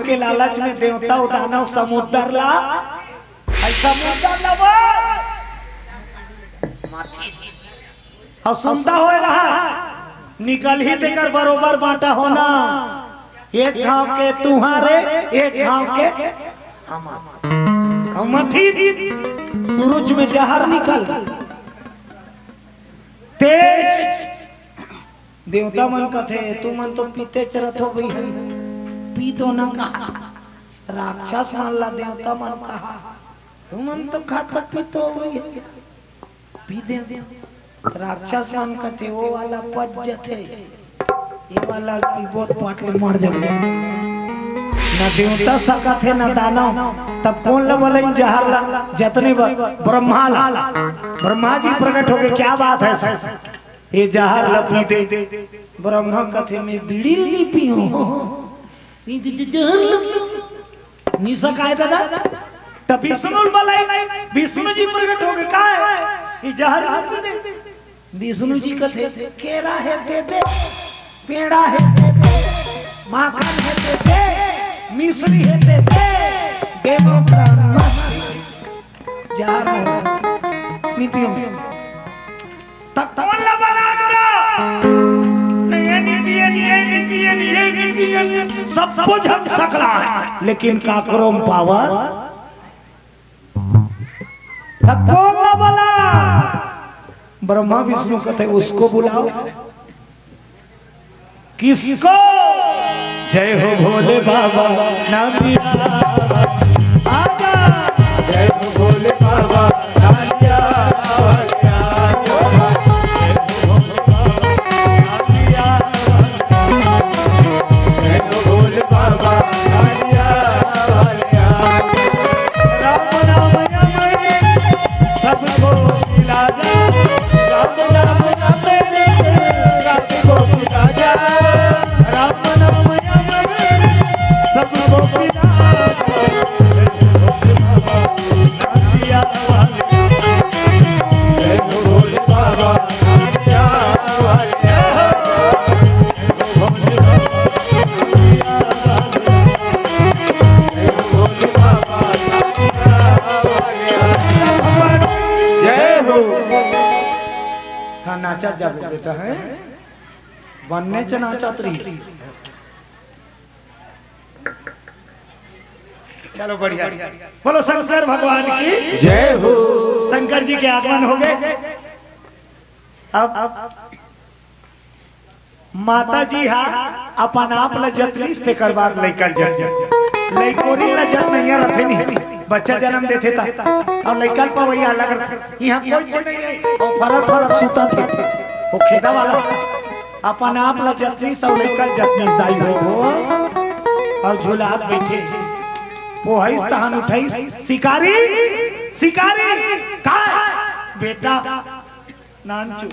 अमृत के लालच में देवता दानव समुद्र ला ऐसा सुंदा हो रहा निकल ही देकर बरोबर बांटा होना। एक गांव के तुम्हारे एक गांव के मथी सूरज में जहर निकल तेज देवता मन कथे तू मन तो पीते चरत हो गई पी तो न कहा राक्षस मन ला देवता मन कहा तू मन तो खाता पी तो गई पी दे राक्षस मन कथे वो वाला पच जथे ये वाला पीबोत पाटले मर जाबे ना देवता सका थे ना दानव तब कौन लवले जहर ला जतने ब्रह्मा ला ब्रह्मा जी प्रकट हो गए क्या बात है ये जहर ला पी दे ब्रह्मा कथे में बीड़ी ली पियो जहर नी सकाए दादा तब विष्णु मलाई विष्णु जी प्रकट हो गए का है ये जहर पी दे विष्णु जी कथे केरा है दे दे पेड़ा है दे दे माखन है दे दे मिश्री है दे दे देवो प्राण जहर नी पियो तक कौन ला बना नहीं पिए सब कुछ हम सकला है लेकिन काकरों पावर तक कौन ला बना ब्रह्मा विष्णु कहते उसको बुलाओ किसको जय हो भोले बाबा नादिया आजा जय हो भोले बाबा नादिया नाचा जावे बेटा है बनने च नाचत रही चलो बढ़िया बोलो शंकर भगवान की जय हो। शंकर जी के आगमन हो गए। अब माता जी हा अपन आप ल जतनी से करवार लेकर जत लइकोरी ल जत नहीं रथे नहीं बच्चा जन्म देते था और लइकल पर वही अलग यहाँ कोई नहीं है और फरक फरक सूता थे वो खेदा वाला अपन आप ल जतनी सब लइकल जतनी दाई हो और झूलात बैठे पोहई तहन उठाई शिकारी शिकारी का बेटा नानचू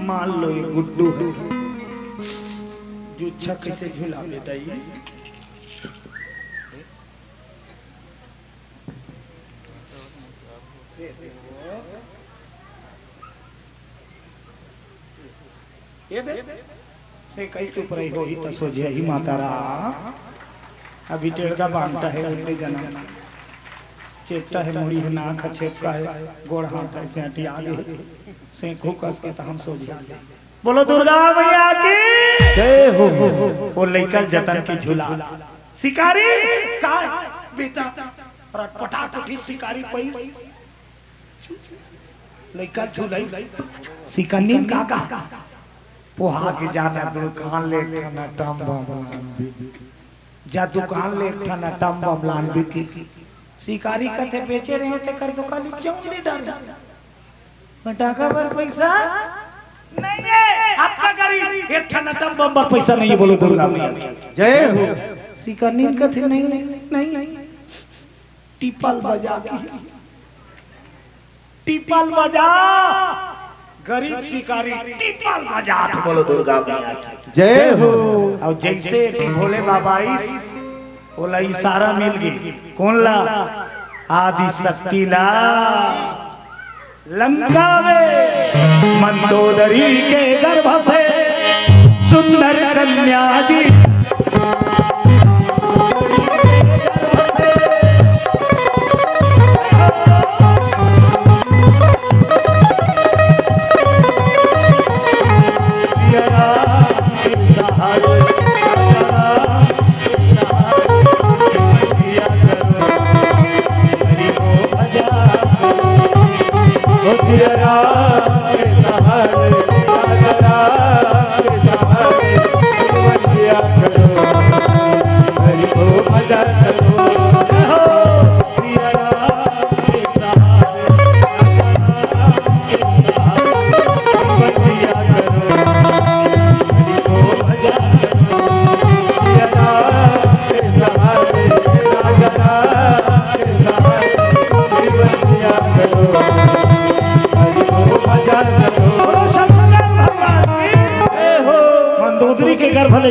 मान लो ये गुड्डू है जुच्छा कैसे झूला लेता है ये से कई चुप रही हो ही तो सोझे ही माता रहा अभी टेढ़ा बांधता है उतने जन्म चेपटा है मुड़ी है नाक है चेपका है गोड़ हाथ है सेंटी आगे से घुकस के तो हम सोझे बोलो दुर्गा मैया की जय हो। वो लेकर जतन की झूला शिकारी का बेटा पटाट उठी शिकारी पई लेकर झूलाई सिकन्नी काका पोहा के जाना दुकान ले खाना टम बम जा दुकान ले खाना टम बम लान बिकी शिकारी कथे बेचे रहे थे कर दुकान क्यों ले डाल पटाखा पर पैसा नहीं है आपका गरीब एक खाना टम बम पर पैसा नहीं है बोलो दुर्गा मैया जय हो। शिकारी कथे नहीं टिपल बजा की टिपल बजा गरीब शिकारी टिपल बजा बोलो दुर्गा मैया जय हो। और जैसे भोले बाबा बोला इशारा मिल गई कौन ला आदि शक्ति ला लंका में मंदोदरी के गर्भ से सुंदर कन्या जी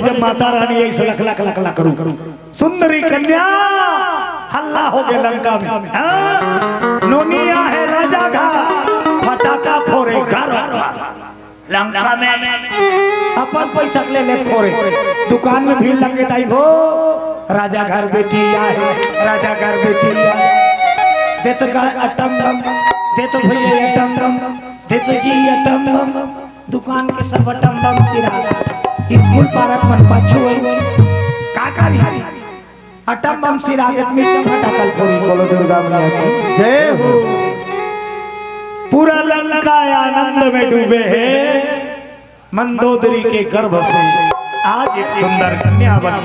जब माता रानी ऐसे लख लख लख लख करूं सुंदरी कन्या हल्ला हो गया लंका में। नोनिया है राजा का फटाका फोड़े घर लंका में अपन पैसा ले ले फोड़े दुकान में भीड़ लगे ताई हो राजा घर बेटी आए राजा घर बेटी आए दे तो अटम बम दे तो भैया अटम बम दे तो जी अटम बम दुकान के सब अटम बम सिरा स्कूल पार्क मन पाछू का करी अटम बम सिरागत में फटाकल फोड़ी बोलो दुर्गा मैया की जय हो। पूरा लंका आनंद में डूबे है मंदोदरी के गर्भ से आज एक सुंदर कन्या बन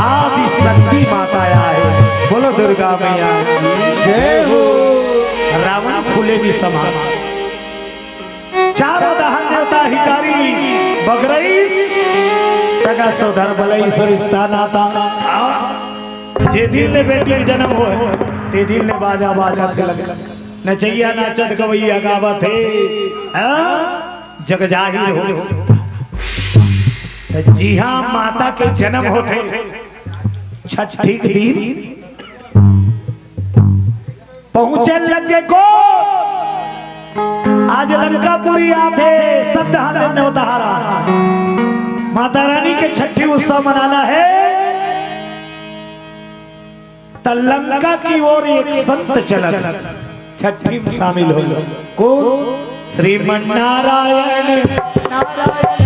आदि शक्ति माता है बोलो दुर्गा मैया की जय हो। रावण फूले भी समा चारों दहन देवता हिकारी बगरईस सगा सोधर बलईश्वर स्थान आता जे दिल ने बेटी के जन्म हो ते दिल ने बाजा बाजा के लगे नचैया नाचत गवैया गावत है जग जाहिर हो। जी हाँ माता के जन्म होते छठी के दिन पहुंचे लगे को आज लंकापुरी आते सब दहाने उतारा माता रानी के छठी उत्सव मनाना है तो लंका की ओर एक संत चलत छठी में शामिल हो को श्रीमन नारायण नारायण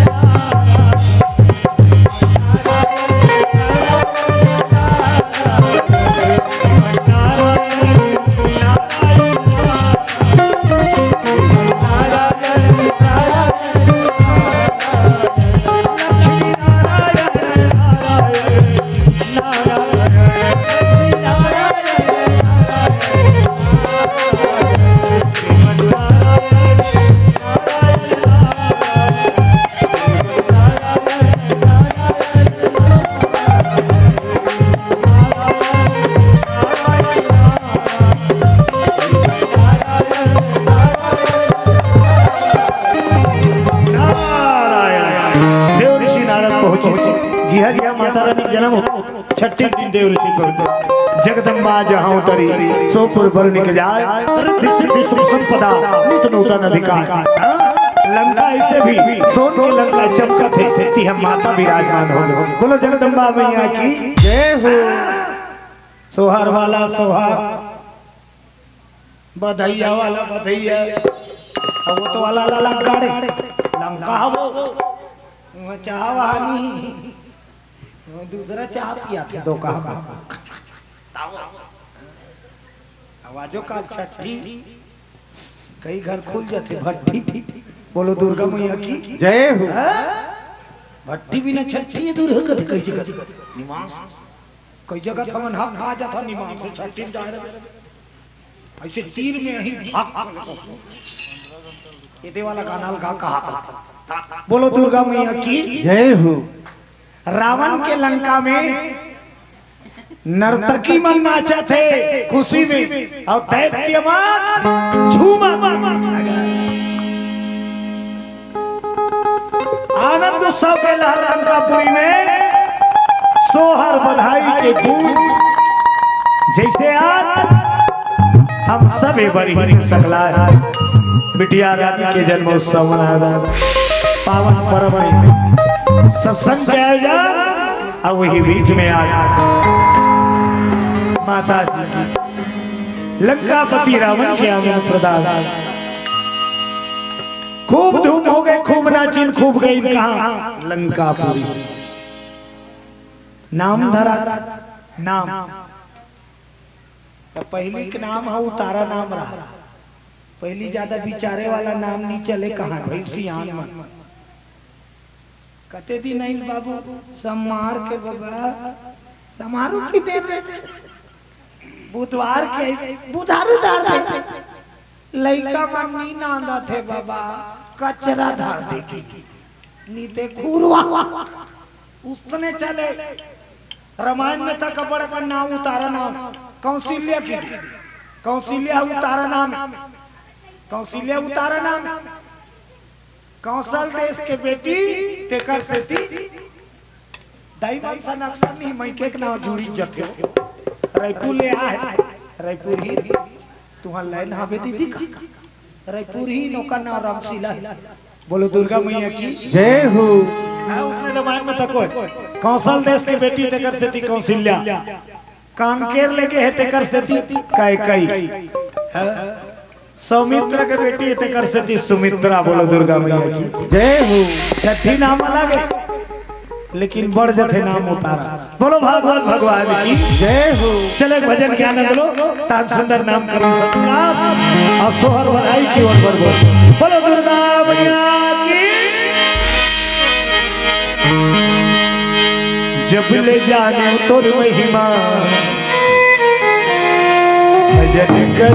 छठी दिन देव ऋषि जगदम्बा जहाँ उतरी सोपुर पर निकल जाए रिद्धि सिद्धि सुख संपदा नित नूतन अधिकार। लंका ऐसे भी सोन की लंका चमका थे ती हम माता विराजमान हो बोलो जगदम्बा मैया की जय हो। सोहार वाला सोहार बधैया वाला बधैया वो तो वाला लंकाड़े लंका वो चाहवानी दूसरा चाह पिया था दो का आवाजों का छठी कई घर खुल जाते भट्टी बोलो दुर्गा मैया की जय हो। भट्टी भी ना छठी है दुर्गा कई जगह निवास कई जगह था मन हम खा जाता निवास से छठी में डायरेक्ट ऐसे तीर में ही भाग ये देवाला कानाल का कहा था बोलो दुर्गा मैया की जय हो। रावण के लंका में नर्तकी मन नाचा थे खुशी में और दैत्यमान झूमा आनंद उत्सव के लहर लंकापुरी में सोहर बधाई के गूंज जैसे आज हम सब बड़ी सकला है बिटिया रानी के जन्मोत्सव मनाया पावन पर्व में सत्संग के आयोजन। अब वही बीच में आ माता जी की लंकापति रावण के आंगन प्रदान। खूब धूम हो गए, खूब नाचिन, खूब गई कहा लंकापुरी। नाम धरा नाम तो पहली के नाम है उतारा नाम रहा। पहली ज्यादा बिचारे वाला नाम नहीं चले कहा भाई सियान में कते दिन नहीं बाबू समार के बाबा समारों की देर बुधवार के बुधारू धार दे लइका मन नी नांदा थे बाबा कचरा धार दे की नीते खूरवा उसने चले रामायण में तक कपड़ का नाम उतारा नाम कौशल्या की कौशल्या उतारा नाम कौशल्या उतारा नाम कौशल देश के बेटी तेकर से थी दाई वंशा नक्शा नहीं मैके के नाम जुड़ी जथे रायपुर ले आए रायपुर ही तुहां लाइन हवे दीदी रायपुर ही नौका नाम रामशिला। बोलो दुर्गा मैया की जय हो। उसने रामायण में तको कौशल देश की बेटी तेकर से थी कौशल्या कांकेर लेके है तेकर से थी कैकई सौमित्र के बेटी तेकर से थी सुमित्रा। बोलो दुर्गा मैया की जय हो। छठी नाम अलग है लेकिन बढ़ जथे नाम उतारा। बोलो भागवत भगवान की जय हो। चले भजन के आनंद लो तान सुंदर नाम करो संस्कार और सोहर बधाई की ओर बढ़ो। बोलो दुर्गा मैया की। जब ले जाने तो महिमा भजन कर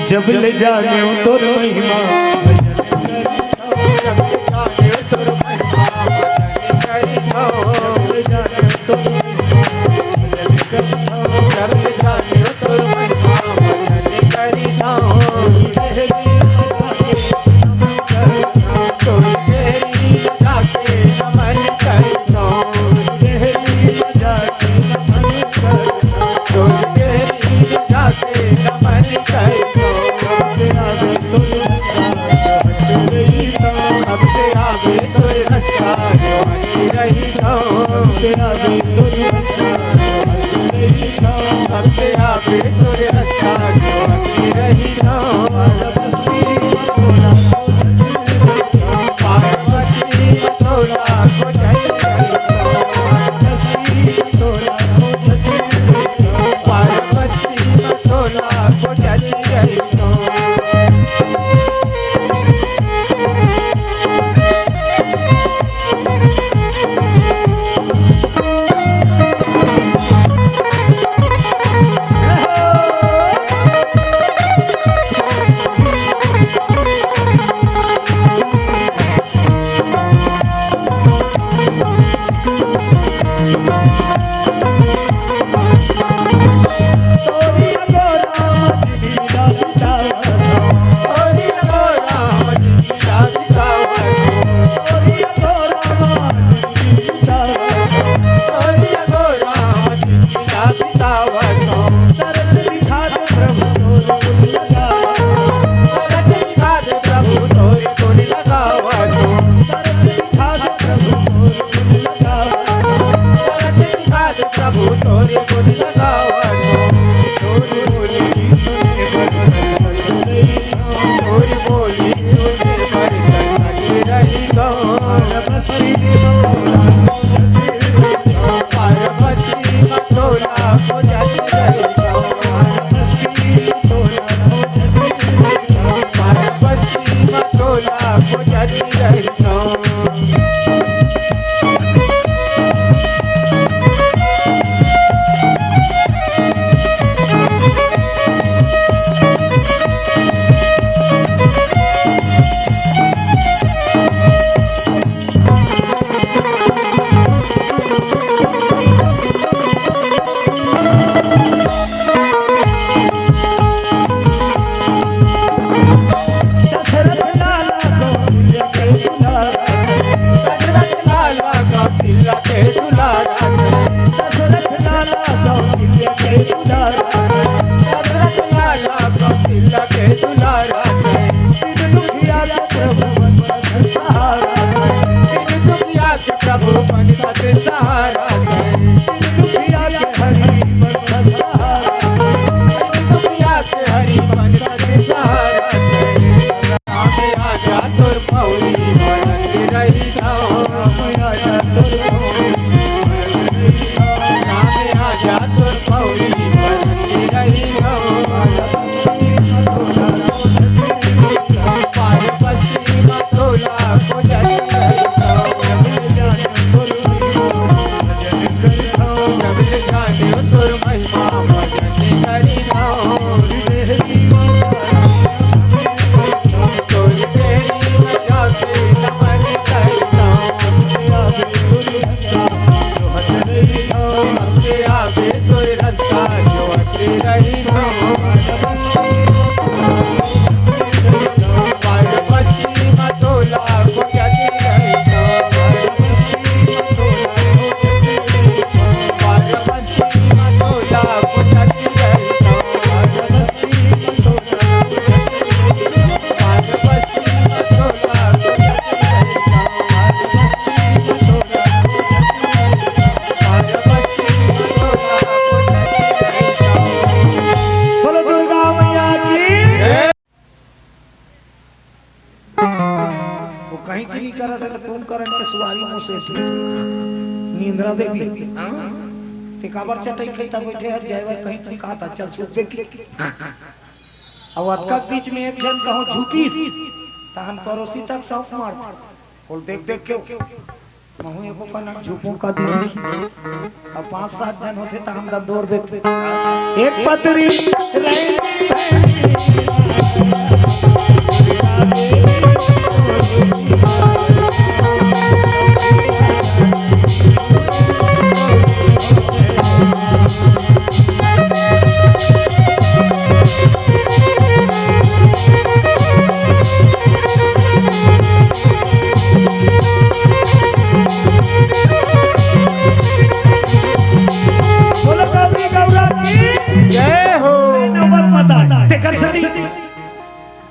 जब ले जाने तो महिमा महादेव तोर महिमा भजन करी राम तेरी तोर तेरी वजह से नमन करता आगे तोर रास्ता जो अति रही पार्वती मतोला को जाती रहता पार्वती मतोला को जाती रहता बोलो दुर्गा मैया की। वो कहीं से नहीं करा था तुम करन के सवारी मुंह से नींद्रा देवी ते काबर चटई खैता बैठे हर जायवा कहीं तुम कहा था चल छुप के अब अटका बीच में एक जन कहो झुकी तहन पड़ोसी तक सौंप मार बोल देख देख के महू एको का नाम झुपो का दिन अब 5-7 जन होते तो हम दौड़ देते एक पतरी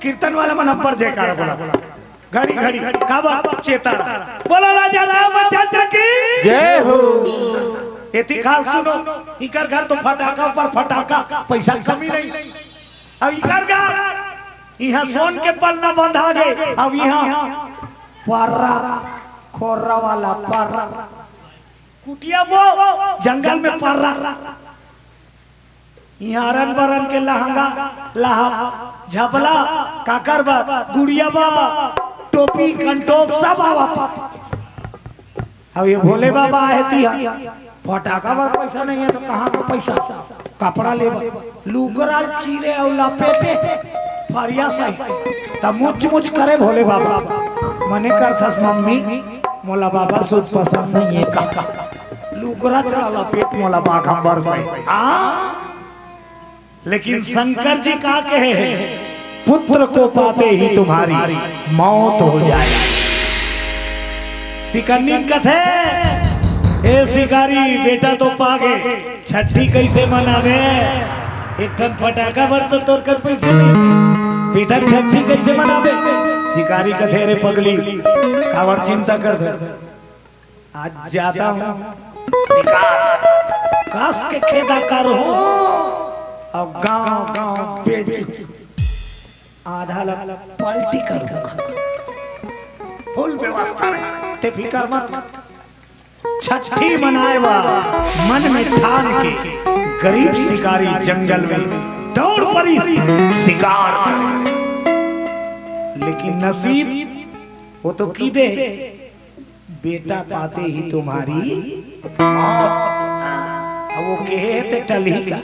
कीर्तन वाला मन पर जयकारा बोला घड़ी घड़ी काबा चेतारा बोला राजा रामचंद्र की जय हो। एती खाल सुनो इकर घर तो फटाका पर फटाका पैसा कमी नहीं अब इकर घर यहाँ सोन के पन्ना बंधा गए अब यहाँ पर्रा खोर्रा वाला पर्रा कुटिया वो जंगल में पर्रा यहाँ रन बरन के लहंगा लहा झपला काकरबा गुड़ियाबा टोपी कंटोप सब आवा अब ये भोले बाबा है तिया फटाका पर पैसा नहीं है तो कहाँ का पैसा कपड़ा ले लुगरा चीरे और लपेटे फरिया सही तब मुच मुच करे भोले बाबा मने करथस मम्मी मोला बाबा सुध पसंद नहीं है काका लुगरा चला लपेट मोला बाघा बर से लेकिन शंकर जी का कहे पुत्र को पाते ही तुम्हारी मौत हो जाए। सिकन्नी कथे ए शिकारी बेटा तो पागे छठी कैसे मनावे एक टन फटाका भर तो तोर कर पैसे नहीं बेटा छठी कैसे मनावे शिकारी कथे रे पगली कावर चिंता कर दे आज जाता हूँ शिकार काश के खेदा कर हो अब गांव गांव बेच आधा पलटी करूंगा फुल व्यवस्था ते फिकर मत छठी मनाएवा मन में ठान के गरीब शिकारी जंगल में दौड़ पड़ी शिकार कर लेकिन नसीब वो तो की दे बेटा पाते ही तुम्हारी वो कहे ते टली का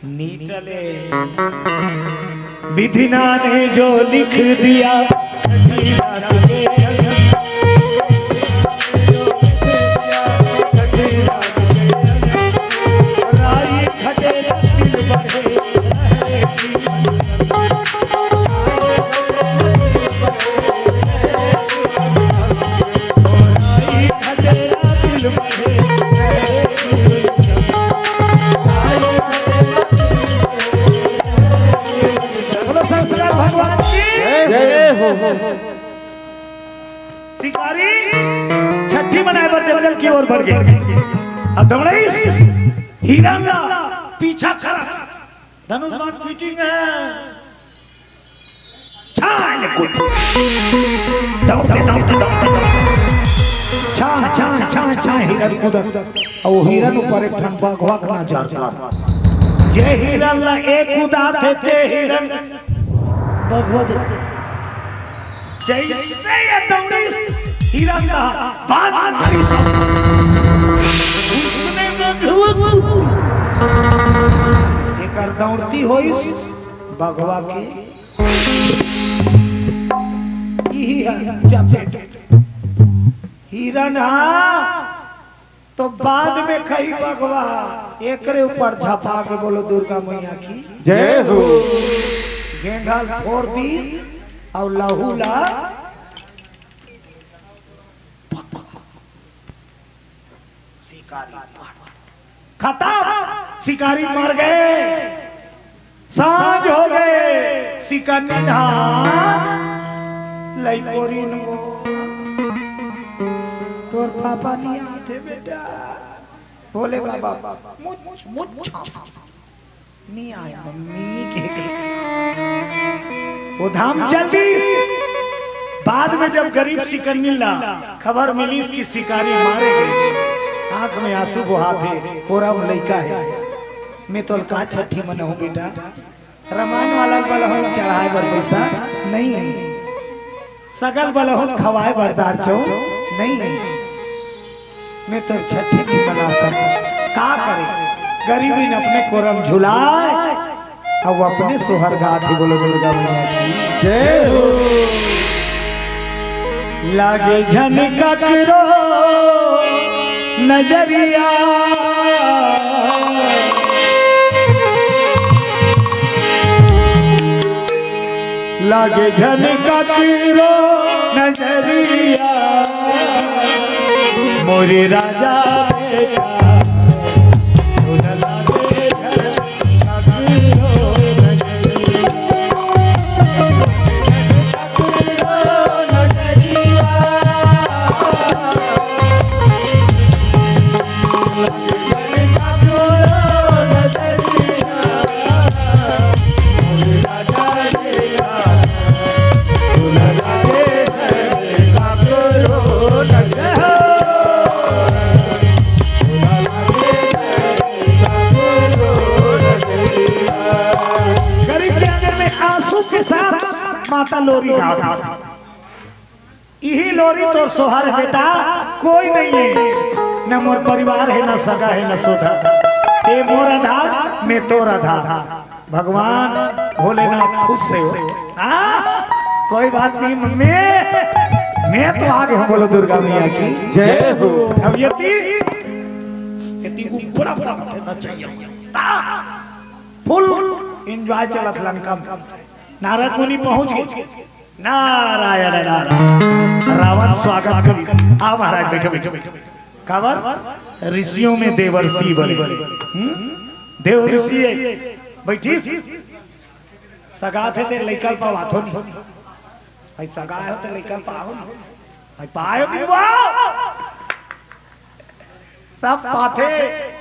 नीटले विधिना ने जो लिख दिया शिकारी छठी मनाए पर जंगल की ओर बढ़ गए। अब दौड़े हीरा पीछा खड़ा धनुष बाण फिटिंग है दौड़ते दौड़ते दौड़ते छा छा छा छा हिरन कूदत और हिरन ऊपर एक ठन बाघवा का नजर जे हिरन ला एक कूदा थे हिरन भगवत जैसे ये दौड़ी हिरन का बाण मारी उसने भगवत गलती होई भगवा की यही है चपेट हिरन तो बाद में खई भगवा एकरे ऊपर झपा के बोलो दुर्गा मैया की जय हो। घेंघल फोड़ दी और लहूला शिकारी खत्म, शिकारी मर गए, सांझ हो गए, शिकनी लईकोरिन तोर पापा नहीं आते बेटा, बोले बाबा मुझ नहीं आया मम्मी के वो धाम जल्दी। बाद में जब गरीब शिकन्नीला खबर मिली कि शिकारी मारे गए, आंख में आंसू बहाते कोरम लड़का है मैं तो का छठी मन हूँ बेटा, रामायण वाला बलहो चढ़ाए बर पैसा नहीं है, सगल बलहो खवाए बरदार चौ नहीं है, मैं तो छठी नहीं मना सका, का करे गरीबी ने अपने कोरम झुलाए अब अपने सोहर गाती बोलो दुर्गा मैया की जय हो। लागे झनका करो नजरिया लागे झनका करो नजरिया मोरे राजा बेटा माता लोरी यही लोरी तो सोहर बेटा कोई नहीं है, न मोर परिवार है न सगा है न सोधा, ते मोर आधार मैं तोर आधार, भगवान भोलेनाथ खुश से हो कोई बात नहीं मम्मी मैं तो आगे हूँ बोलो दुर्गा मैया की जय हो। अब यति ऊपर न चाहिए फुल एंजॉय चलत लंका। नारद मुनि पहुंच गए, नारायण नारायण, रावण स्वागत करी, आ महाराज बैठो बैठो बैठो, खबर ऋषियों में देवर्षि बड़े देव ऋषि बैठी सगा थे ते लइकल पावाथो नहीं भाई, सगा है तो लइकल पाओ भाई, पायो नहीं वाह सब पाथे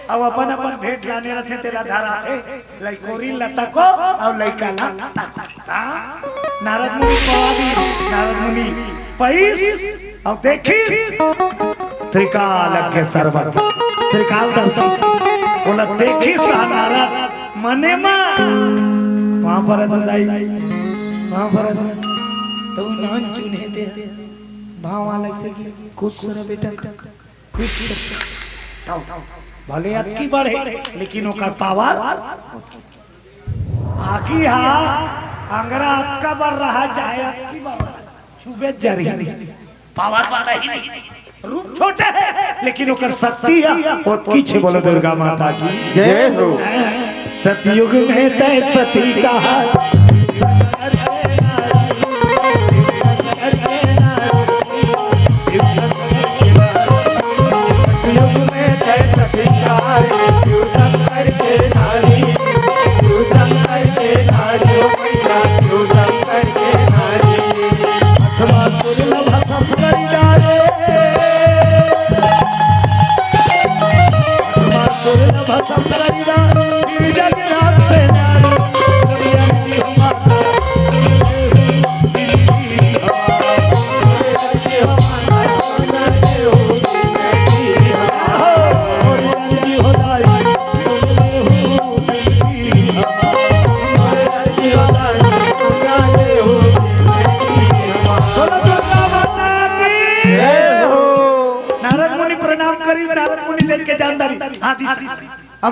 अब अपन अपन भेंट लाने रथे तेला धारा थे लइकोरी लटको और लइका लटको। नारद मुनि पवादी, नारद मुनि पैस और देखी त्रिकाल के सर्वत त्रिकाल दर्शी बोला देखी नारद मने मां वहां पर वहां पर तो नान चुने दे भाव वाले से खुश रह बेटा खुश भले अक्की बढ़े लेकिन ओकर पावर आकी अंगरा अक्का बढ़ रहा चाहे अक्की बढ़ रहा छुबे जरी पावर बढ़ा ही नहीं, रूप छोटे है लेकिन ओकर शक्ति है वो किछ बोलो दुर्गा माता की जय हो। सतयुग में तय सती कहा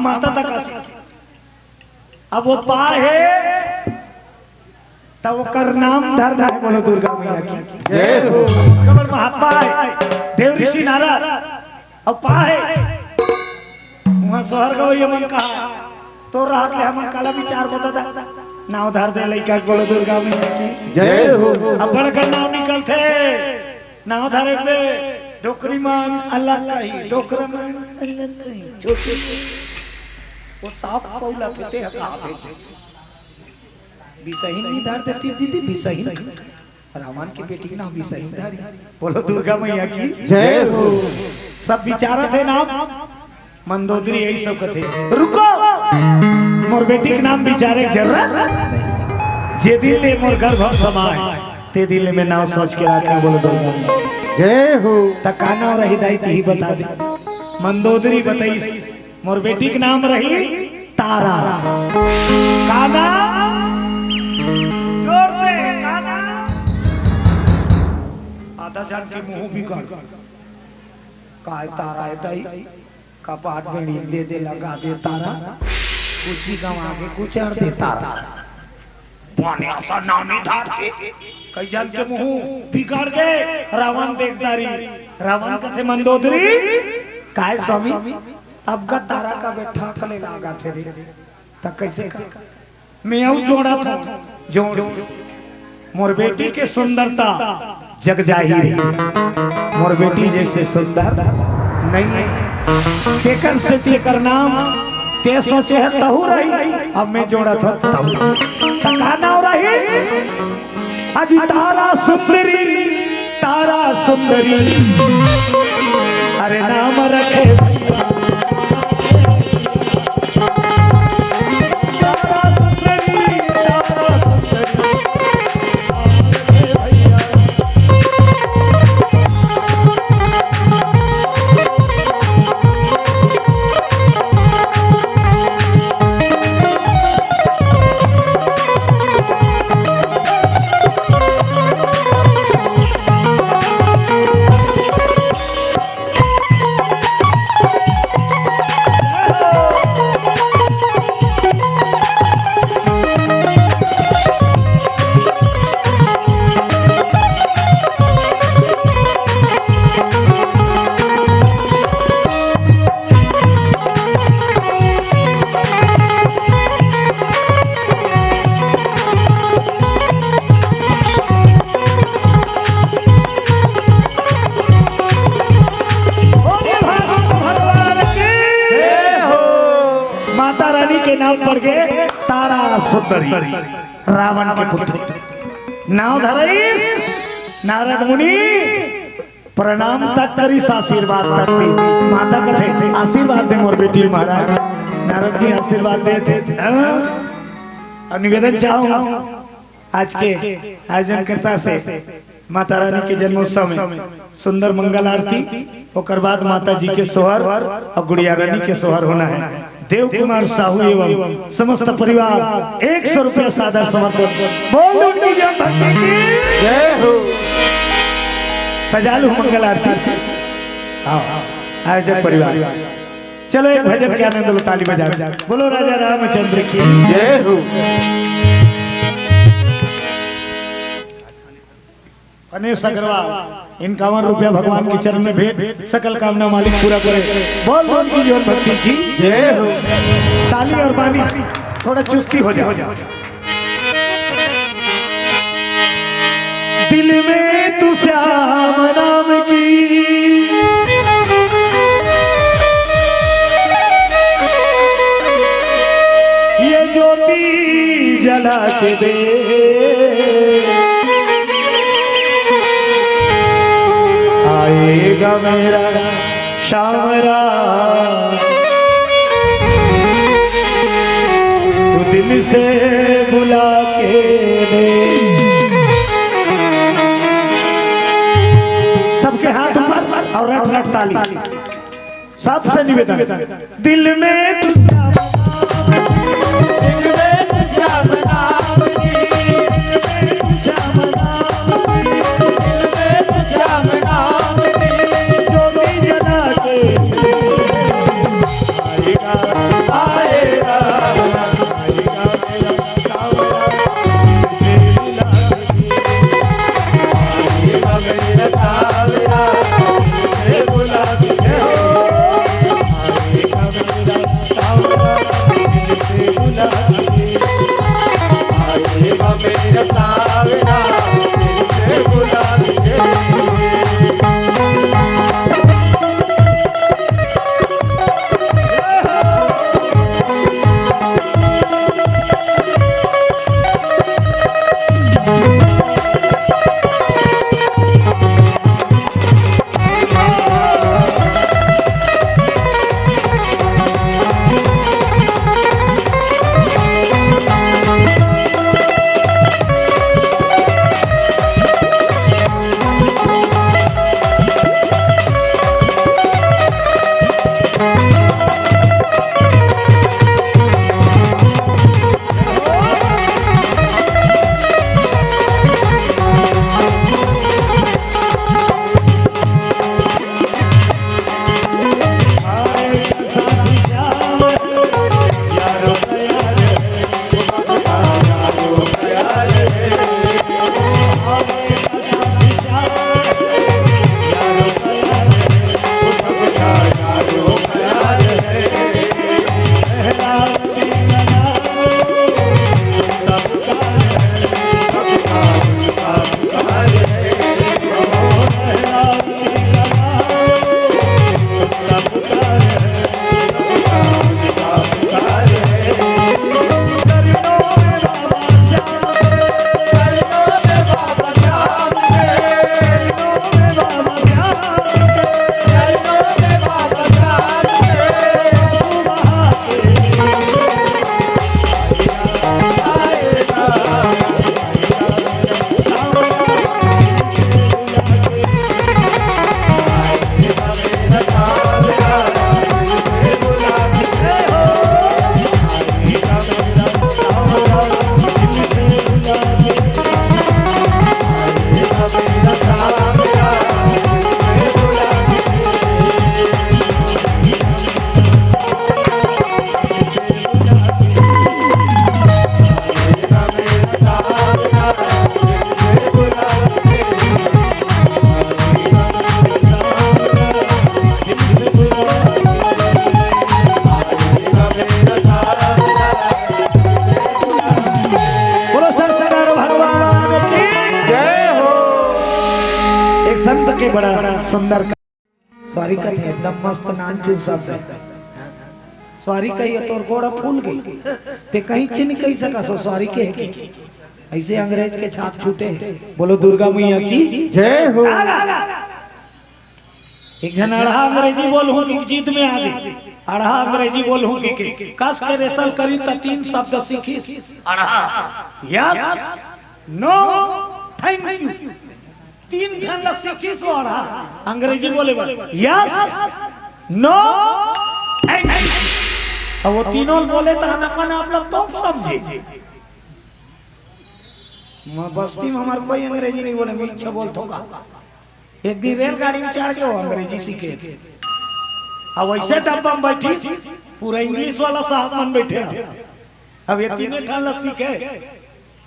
माता तक अब वो पा है तब ओकर नाम धरना है। बोलो दुर्गा मैया की जय हो। कमल महात्मा है देव ऋषि नारद। अब पा है वहां सोहर गवैया मन कहा तो रात ले हम काला विचार बता दा नाव धर दे लइका। बोलो दुर्गा मैया की जय हो। अब बड़का नाव निकलते नाव धरे दे डोकरी मान अल्लाह कही डोकरा मान अल्लाह कही छोटे वो साफ पौला पीते हका बिसहीन नहीं धार देती दीदी बिसहीन रावण की बेटी के नाम बिसहीन धारी। बोलो दुर्गा मैया की जय हो। सब विचारा थे नाम मंदोदरी यही सब कथे। रुको मोर बेटी के नाम विचारे जरूरत जे दिल ले मोर घर घर समाए ते दिल में नाव सोच के रखे। बोलो दुर्गा जय हो। तकाना रही दाई ही बता दे मंदोदरी बताई मोर बेटी के नाम रही तारा। काना जोर से काना आधा जान के मुंह भी कर काय तारा है दाई कपाट में नींद दे दे लगा दे तारा कुछ ही गाँव आगे गुजर दे तारा पानी ऐसा नामी धार के कई जान के मुंह बिगाड़ गए। रावण देखदारी रावण कथे मंदोदरी काय स्वामी अब का तारा का बैठा कले लागा थे रे तक कैसे मैं आऊ जोड़ा था जोड़ मोर बेटी के सुंदरता जग जाहिर मोर बेटी जैसे सुंदर नहीं है। केकर से तेकर नाम ते सोचे है तहु रही अब मैं जोड़ा था तहु तका नाव रही अजी तारा सुंदरी अरे नाम रखे सुंदरी रावण के पुत्र नाव धरई नारद मुनि प्रणाम तक करी आशीर्वाद तक दी माता कथे आशीर्वाद दे मोर बेटी महाराज। नारद जी आशीर्वाद देते और निवेदन चाहूं आज के आयोजन करता से माता रानी के जन्मोत्सव में सुंदर मंगल आरती और बाद माता जी के सोहर और गुड़िया रानी के सोहर होना है। देव कुमार साहू एवं समस्त परिवार 100 रुपया सादर समर्पण। बोल उनकी जय भक्ति की जय हो। सजा लो मंगल आरती। हाँ आयोजक परिवार चलो एक भजन के आनंद लो ताली बजा। बोलो राजा रामचंद्र की जय हो। गणेश अग्रवाल 51 रुपया भगवान के चरण में भेंट सकल कामना मालिक पूरा करे। बोल बोल की जीवन भक्ति की जय हो। ताली और बानी थोड़ा चुस्ती हो जाओ। दिल में तू श्याम नाम की ये ज्योति जला के दे आएगा मेरा शामरा तू दिल से बुला के दे। सबके हाथ ऊपर और रट रट ताली सबसे निवेदन। दिल में तू आएगा बड़ा सुंदर सॉरी कहते हैं, एकदम मस्त नानचुन शब्द है। सॉरी कहिए तो गोड़ा फूल गई ते कहीं चिन्ह कही सका सो सॉरी के है कि ऐसे अंग्रेज के छाप छूटे। बोलो दुर्गा मैया की जय हो। एक जन अढ़ा अंग्रेजी बोल हूँ कि जीत में आ गई। अढ़ा अंग्रेजी बोल हूँ कि कस के रेसल करी तो 3 शब्द सीखी। अढ़ा यस नो थैंक यू 3 ठंडा सीखी सो अढ़ा अंग्रेजी बोले यस नो थैंक यू। अब वो तीनों बोले तो अपन आप लोग तो समझे। बस्ती में हमारे कोई अंग्रेजी नहीं बोले, मैं इच्छा बोलता हूँ। एक दिन रेलगाड़ी में चढ़ के वो अंग्रेजी सीखे। अब वैसे डब्बा में बैठी पूरा इंग्लिश वाला साहब मन बैठे। अब ये तीनों ठंडा सीखे।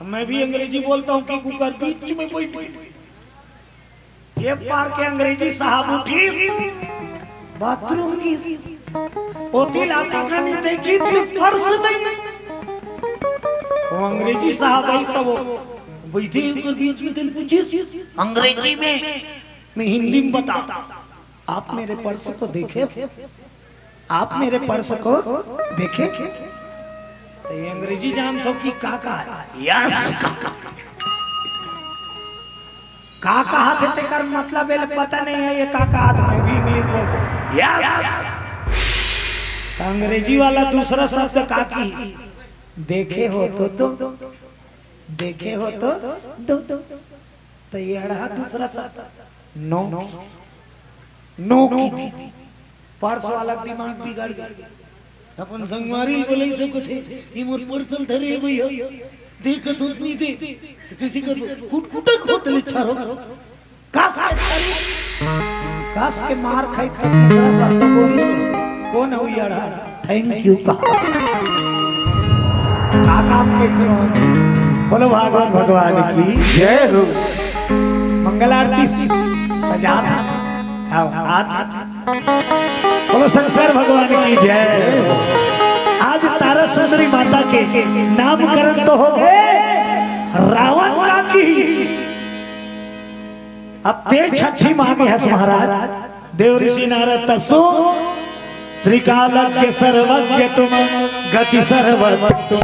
मैं भी अंग्रेजी बोलता हूँ कि कुकर बीच में बैठ गई। ये पार के अंग्रेजी साहब उठी बाथरूम की होती लाती खानी देखी थी फर्श नहीं। वो अंग्रेजी साहब आई सब बैठे उनके बीच में दिल पूछी अंग्रेजी में, मैं हिंदी में बताता। आप मेरे पर्स को देखे, आप मेरे पर्स को देखे। तो ये अंग्रेजी जानते हो कि काका यस काका हाथ है तेकर मतलब है पता नहीं है। ये काका हाथ में भी इंग्लिश बोलते यस। अंग्रेजी वाला दूसरा शब्द काकी देखे हो तो देखे हो तो ये अड़ा दूसरा शब्द नो नो की पर्स वाला दिमाग बिगड़ गया। अपन संगवारी बोले से को थे ई मोर पर्सल धरे भैया देखत हो नहीं दे किसी कर कुटक होतले छारो कास के मार खाई तो तीसरा शब्द बोली कौन है ये अड़ा थैंक यू का काका कैसे हो। बोलो भागवत भगवान की जय हो। मंगल आरती सजा था। बोलो शंकर भगवान की जय। आज तारा सुंदरी माता के नामकरण तो हो गए रावण का की। अब ते छठी मांगे है महाराज देव ऋषि नारद तसो त्रिकालज्ञ सर्वज्ञ तुम गति सर्वज्ञ तुम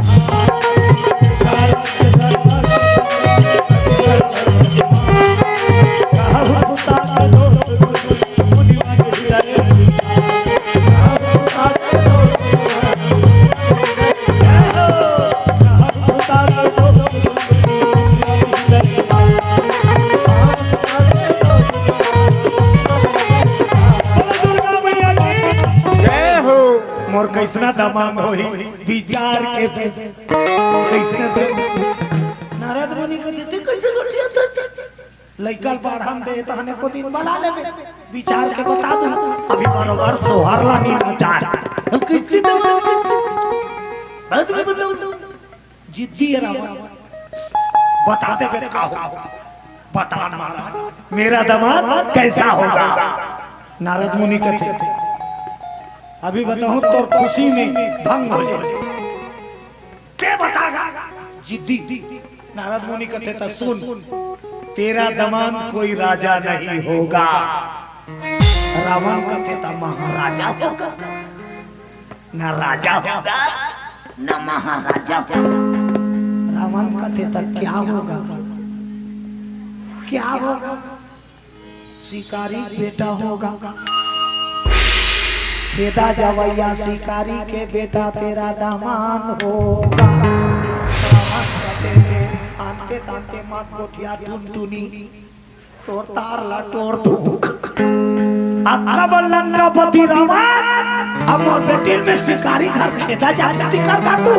मोर कैसना दमाग होई विचार के कैसना नारद मुनि को देते कैसे कर जाता लइकल बाढ़म दे तहने को दिन बला लेबे विचार के बता दूं अभी बरोबर सोहरला नी विचार कैसे दमाग बाद में बताऊं जिद्दी है रावण बताते पे का हो बता महाराज मेरा दमाग कैसा होगा। नारद मुनि कहते अभी बताऊं तो खुशी में भंग हो जाए क्या बतागा जिद्दी। नारद मुनि कहते था सुन तेरा दमान कोई राजा नहीं होगा। रावण कहते था महाराजा होगा न राजा होगा न महाराजा होगा। रावण कहते था क्या होगा क्या होगा शिकारी बेटा होगा। बेटा जवैया शिकारी के बेटा तेरा दामान होगा। आंते तांते मात कोठिया टुनटुनी तोर तार ला तोड़ दू। आपका बल्लन का पति रावण अब और बेटे में शिकारी घर खेदा जाती कर दादू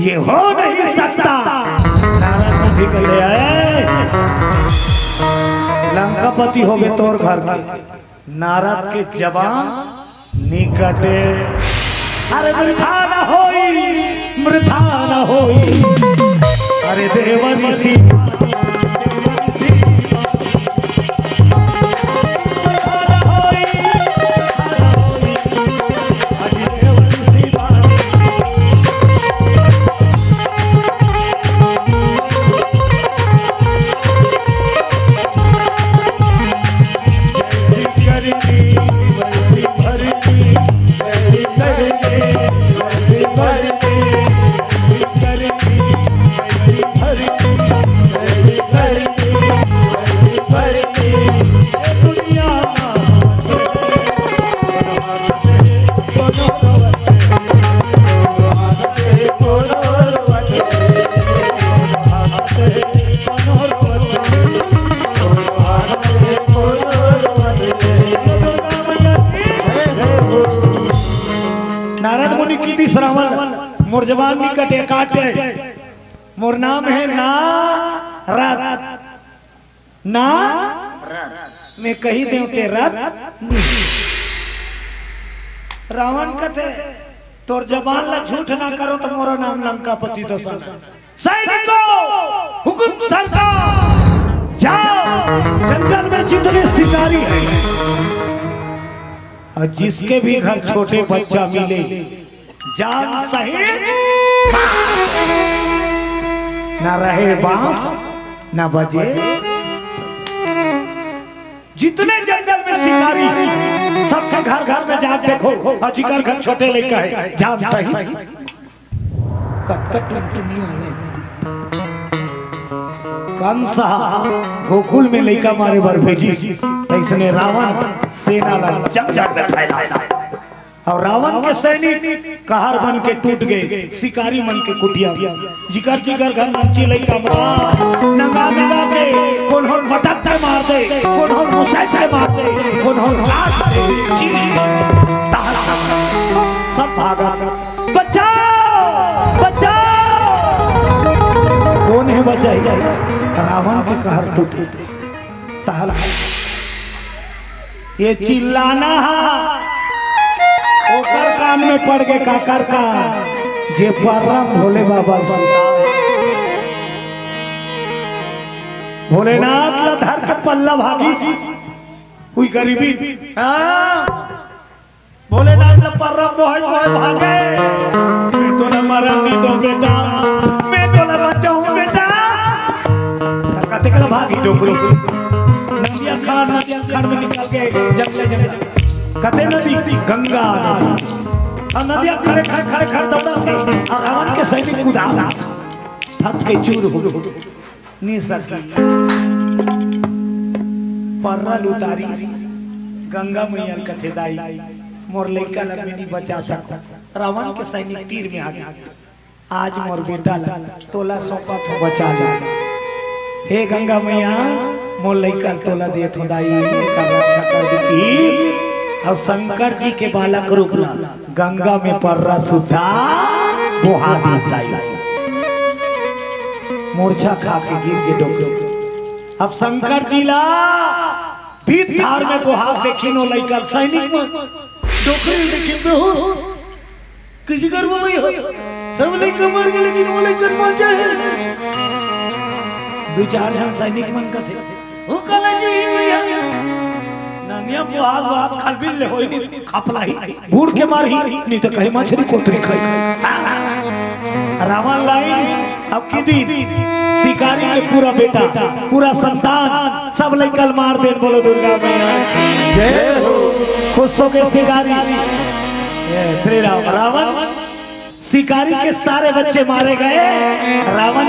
ये हो नहीं सकता। नारद मुनि कहले लंकापति हो गए तोर घर की। नारद के जवान निकटे अरे मृथा न होई मृथा न होई अरे देव ऋषि रावण मोर जवान निकटे काटे मोर नाम है ना ना मैं कही दे तेरा रावण कथे तोर जबान ला झूठ ना करो तो मोरा नाम लंकापति तो सैनिकों हुकुम सरकार जाओ जंगल में जितने शिकारी हैं और जिसके भी घर छोटे बच्चा मिले जान सहित ना रहे बांस ना बजे जितने जंगल में शिकारी सबके घर घर में जा देखो और जिकर घर छोटे लेकर है जान सही कटकट कंसा गोकुल में लइका मारे बर भेजी तैसने रावण सेना ला जग जग में फैलाया और रावण के सैनिक कहर बन के टूट गए शिकारी मन के कुटिया जिकर जिकर घर मंची लइका मार नंगा नंगा के कौन हो पटक के मार दे कौन हो मुसाइल के मार दे कौन हो काट दे सब भागा बचाओ बचाओ कौन है बचाई रावण के कहर टूटे ताला ये चिल्लाना ओकर कान में पड़ गए काकर का जे परम भोले बाबा भोलेनाथ ला धर के पल्ला भागी कोई गरीबी भोलेनाथ ला परम मोह भागे मैं तो न मरनी दो बेटा मैं तो न बचाऊं बेटा कते कला भागी डोकरी नदिया खान में निकल के जंगल कते नदी गंगा नदी और नदिया खड़े खड़े खड़े खड़े दौड़ा थे और रावण के सैनिक कूदा थक के चूर हो नी सकी परल उतारी गंगा मैया कथे दाई मोर लइका लगी बचा सक रावण के सैनिक तीर में आ गया आज मोर बेटा ला तोला सौंपा तो बचा जा हे गंगा मैया मोर लइका तोला दे तो दाई का रक्षा कर दी और शंकर जी के बालक रूप ला गंगा में पर्रा सुधा बोहा दाई मूर्छा खा के गिर के डोकरो अब शंकर जी ला भीत धार में बोहा देखिनो लइका सैनिक में डोकरी देखिन हो किसी गर्व में हो सब लइका मर गए लेकिन वो लइका बचे दो चार जन सैनिक मन का थे वो कला जी भैया नानिया बुहाद बुहाद खलबिल ले होई नी खपला ही बूढ़ के मार ही नहीं तो कहीं मछली कोतरी खाई रावण लाइन अब की दी शिकारी के पूरा बेटा पूरा संतान सब लेकर मार दे बोलो दुर्गा मैया जय हो खुश हो के शिकारी श्री राम रावण शिकारी के सारे बच्चे मारे गए रावण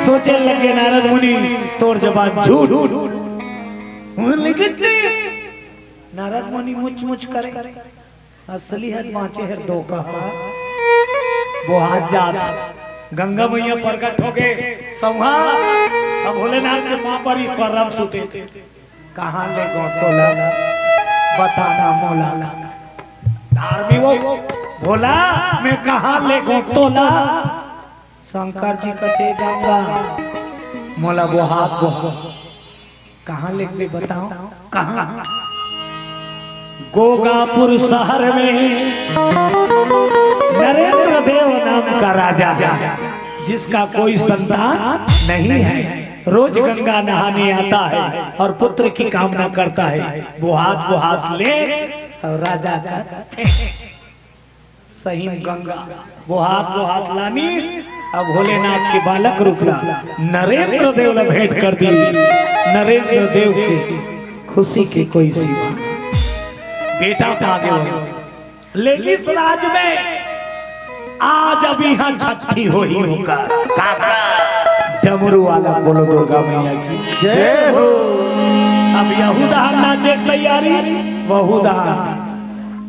सोचे लगे नारद मुनि तोर जबान झूठ लेकिन नारद मुनि मुच मुच करे असली है पांचे है दो का वो हाथ जात गंगा मैया प्रकट हो गए सौहा अब भोलेनाथ के मां पर ही परम सुते कहां ले गो तोला बताना मोला धार्मी वो भोला मैं कहां ले गो तोला शंकर जी कथे गंगा मोला वो हाथ को कहां ले गए बताओ कहां गोगापुर शहर में नरेंद्र देव नाम का राजा जिसका कोई संतान नहीं है रोज गंगा नहाने आता है और पुत्र की कामना करता है वो हाथ ले और राजा का सही गंगा वो हाथ लानी अब भोलेनाथ के बालक रुकला नरेंद्र देव ने भेंट कर दी नरेंद्र देव की खुशी की कोई सीमा बेटा पा गया लेकिन इस राज में आज अभी यहाँ छठी हो ही होगा डमरू वाला बोलो दुर्गा मैया की जय हो अब यहूदा नाचे तैयारी वहूदा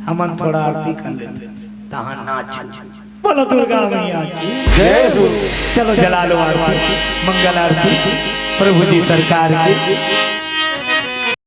हमन थोड़ा आरती कर लेते तहां नाच बोलो दुर्गा मैया की जय हो चलो जला लो आरती मंगल आरती प्रभु जी सरकार की